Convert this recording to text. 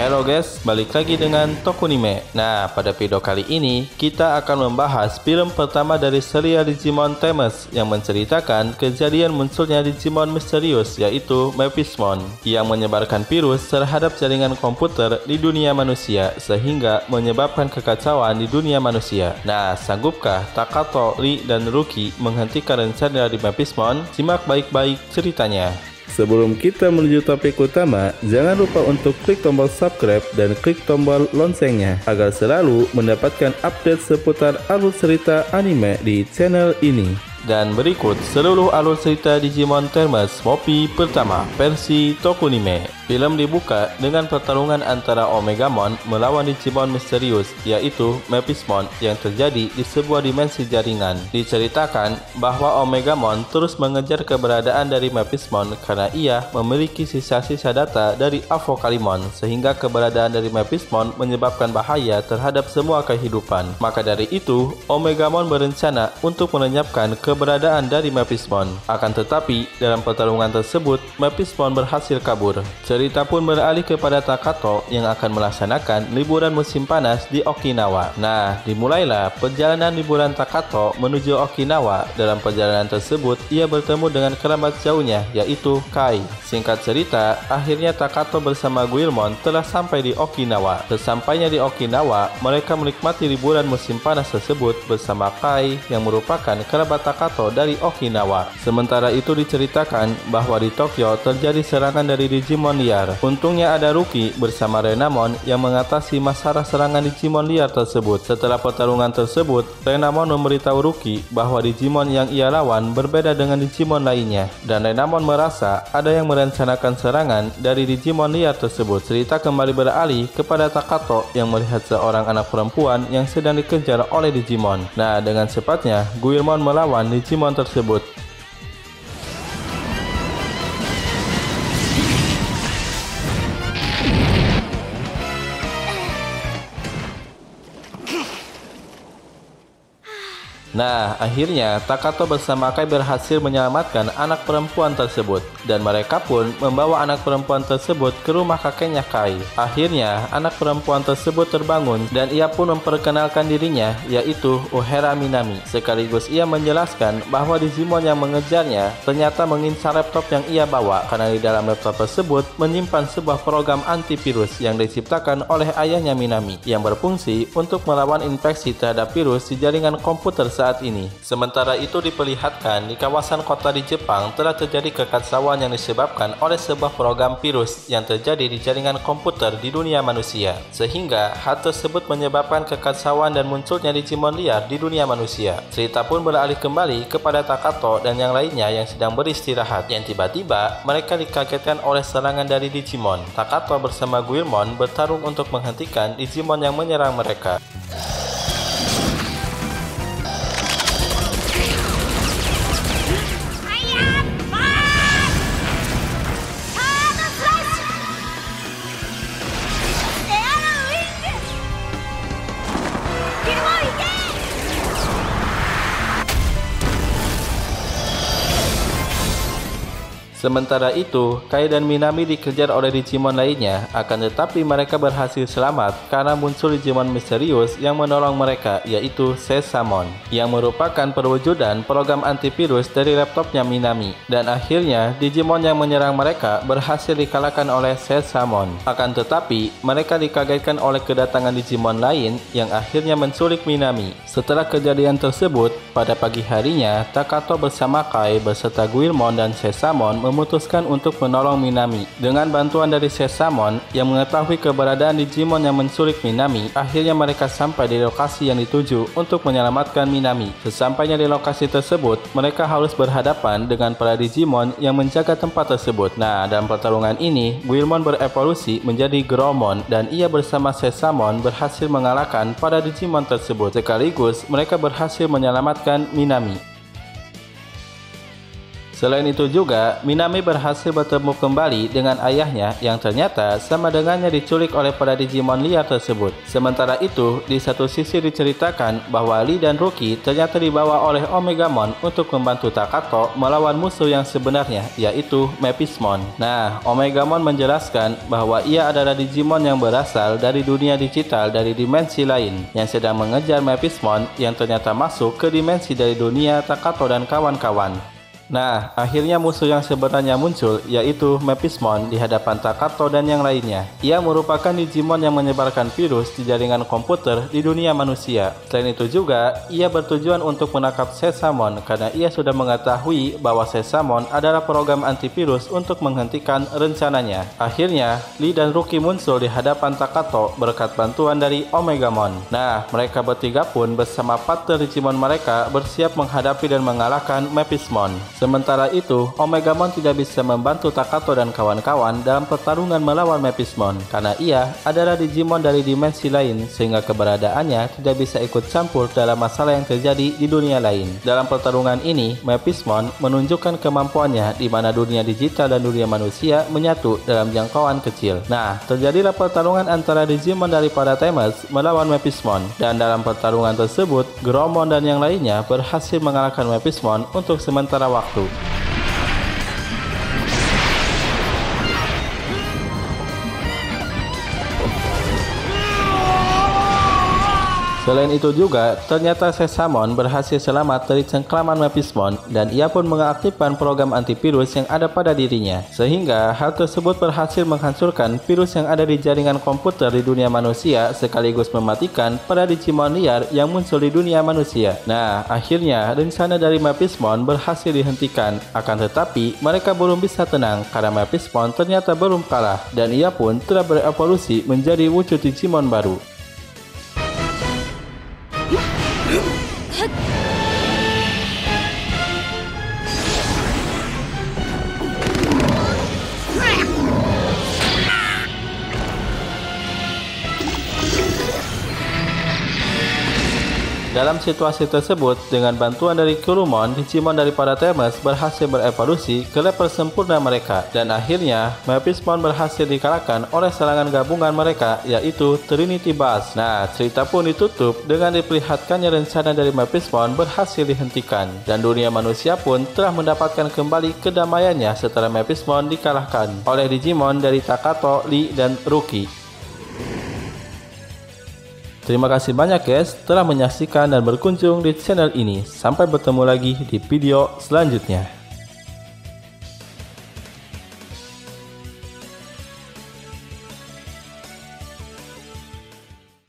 Halo guys, balik lagi dengan Tokunime. Nah, pada video kali ini kita akan membahas film pertama dari serial Digimon Tamers yang menceritakan kejadian munculnya Digimon misterius yaitu Mephismon yang menyebarkan virus terhadap jaringan komputer di dunia manusia sehingga menyebabkan kekacauan di dunia manusia. Nah, sanggupkah Takato, Ri, dan Ruki menghentikan rencana dari Mephismon? Simak baik-baik ceritanya. Sebelum kita menuju topik utama, jangan lupa untuk klik tombol subscribe dan klik tombol loncengnya agar selalu mendapatkan update seputar alur cerita anime di channel ini. Dan berikut seluruh alur cerita Digimon Tamers Mopi pertama versi Tokunime. Film dibuka dengan pertarungan antara Omegamon melawan Digimon misterius yaitu Mephismon yang terjadi di sebuah dimensi jaringan. Diceritakan bahwa Omegamon terus mengejar keberadaan dari Mephismon karena ia memiliki sisa-sisa data dari Avocalimon sehingga keberadaan dari Mephismon menyebabkan bahaya terhadap semua kehidupan. Maka dari itu, Omegamon berencana untuk melenyapkan keberadaan dari Mephismon. Akan tetapi, dalam pertarungan tersebut, Mephismon berhasil kabur. Cerita pun beralih kepada Takato yang akan melaksanakan liburan musim panas di Okinawa. Nah, dimulailah perjalanan liburan Takato menuju Okinawa. Dalam perjalanan tersebut, ia bertemu dengan kerabat jauhnya, yaitu Kai. Singkat cerita, akhirnya Takato bersama Guilmon telah sampai di Okinawa. Sesampainya di Okinawa, mereka menikmati liburan musim panas tersebut bersama Kai yang merupakan kerabat Takato dari Okinawa. Sementara itu diceritakan bahwa di Tokyo terjadi serangan dari Digimon liar. Untungnya ada Ruki bersama Renamon yang mengatasi masalah serangan Digimon liar tersebut. Setelah pertarungan tersebut, Renamon memberitahu Ruki bahwa Digimon yang ia lawan berbeda dengan Digimon lainnya, dan Renamon merasa ada yang merencanakan serangan dari Digimon liar tersebut. Cerita kembali beralih kepada Takato yang melihat seorang anak perempuan yang sedang dikejar oleh Digimon. Nah, dengan cepatnya Guilmon melawan Digimon tersebut. Nah, akhirnya Takato bersama Kai berhasil menyelamatkan anak perempuan tersebut, dan mereka pun membawa anak perempuan tersebut ke rumah kakeknya Kai. Akhirnya, anak perempuan tersebut terbangun dan ia pun memperkenalkan dirinya, yaitu Ohera Minami. Sekaligus ia menjelaskan bahwa Digimon yang mengejarnya ternyata mengincar laptop yang ia bawa, karena di dalam laptop tersebut menyimpan sebuah program antivirus yang diciptakan oleh ayahnya Minami, yang berfungsi untuk melawan infeksi terhadap virus di jaringan komputer saat ini. Sementara itu diperlihatkan di kawasan kota di Jepang telah terjadi kekacauan yang disebabkan oleh sebuah program virus yang terjadi di jaringan komputer di dunia manusia, sehingga hal tersebut menyebabkan kekacauan dan munculnya Digimon liar di dunia manusia. Cerita pun beralih kembali kepada Takato dan yang lainnya yang sedang beristirahat, yang tiba-tiba mereka dikagetkan oleh serangan dari Digimon. Takato bersama Guilmon bertarung untuk menghentikan Digimon yang menyerang mereka. Sementara itu, Kai dan Minami dikejar oleh Digimon lainnya, akan tetapi mereka berhasil selamat karena muncul Digimon misterius yang menolong mereka, yaitu Sesamon, yang merupakan perwujudan program antivirus dari laptopnya Minami. Dan akhirnya, Digimon yang menyerang mereka berhasil dikalahkan oleh Sesamon. Akan tetapi, mereka dikagetkan oleh kedatangan Digimon lain yang akhirnya menculik Minami. Setelah kejadian tersebut, pada pagi harinya, Takato bersama Kai beserta Guilmon dan Sesamon memutuskan untuk menolong Minami. Dengan bantuan dari Sesamon yang mengetahui keberadaan Digimon yang menculik Minami, akhirnya mereka sampai di lokasi yang dituju untuk menyelamatkan Minami. Sesampainya di lokasi tersebut, mereka harus berhadapan dengan para Digimon yang menjaga tempat tersebut. Nah, dalam pertarungan ini, Guilmon berevolusi menjadi Growmon dan ia bersama Sesamon berhasil mengalahkan para Digimon tersebut. Sekaligus, mereka berhasil menyelamatkan Minami. Selain itu juga, Minami berhasil bertemu kembali dengan ayahnya yang ternyata sama dengannya diculik oleh para Digimon liar tersebut. Sementara itu, di satu sisi diceritakan bahwa Lee dan Ruki ternyata dibawa oleh Omegamon untuk membantu Takato melawan musuh yang sebenarnya, yaitu Mephismon. Nah, Omegamon menjelaskan bahwa ia adalah Digimon yang berasal dari dunia digital dari dimensi lain, yang sedang mengejar Mephismon yang ternyata masuk ke dimensi dari dunia Takato dan kawan-kawan. Nah, akhirnya musuh yang sebenarnya muncul, yaitu Mephismon di hadapan Takato dan yang lainnya. Ia merupakan Digimon yang menyebarkan virus di jaringan komputer di dunia manusia. Selain itu juga, ia bertujuan untuk menangkap Sesamon karena ia sudah mengetahui bahwa Sesamon adalah program antivirus untuk menghentikan rencananya. Akhirnya, Lee dan Ruki muncul di hadapan Takato berkat bantuan dari Omegamon. Nah, mereka bertiga pun bersama partner Digimon mereka bersiap menghadapi dan mengalahkan Mephismon. Sementara itu, Omegamon tidak bisa membantu Takato dan kawan-kawan dalam pertarungan melawan Mephismon karena ia adalah Digimon dari dimensi lain sehingga keberadaannya tidak bisa ikut campur dalam masalah yang terjadi di dunia lain. Dalam pertarungan ini, Mephismon menunjukkan kemampuannya di mana dunia digital dan dunia manusia menyatu dalam jangkauan kecil. Nah, terjadilah pertarungan antara Digimon daripada Tamers melawan Mephismon, dan dalam pertarungan tersebut, Gromon dan yang lainnya berhasil mengalahkan Mephismon untuk sementara waktu. Selain itu juga, ternyata Sesamon berhasil selamat dari cengkraman Mephismon dan ia pun mengaktifkan program antivirus yang ada pada dirinya. Sehingga hal tersebut berhasil menghancurkan virus yang ada di jaringan komputer di dunia manusia sekaligus mematikan para Digimon liar yang muncul di dunia manusia. Nah, akhirnya rencana dari Mephismon berhasil dihentikan. Akan tetapi, mereka belum bisa tenang karena Mephismon ternyata belum kalah dan ia pun telah berevolusi menjadi wujud Digimon baru. Dalam situasi tersebut, dengan bantuan dari Kurumon, Digimon daripada Tamers berhasil berevolusi ke level sempurna mereka, dan akhirnya Mephismon berhasil dikalahkan oleh serangan gabungan mereka, yaitu Trinity Burst. Nah, cerita pun ditutup dengan diperlihatkannya rencana dari Mephismon berhasil dihentikan, dan dunia manusia pun telah mendapatkan kembali kedamaiannya setelah Mephismon dikalahkan oleh Digimon dari Takato, Lee, dan Ruki. Terima kasih banyak guys telah menyaksikan dan berkunjung di channel ini. Sampai bertemu lagi di video selanjutnya.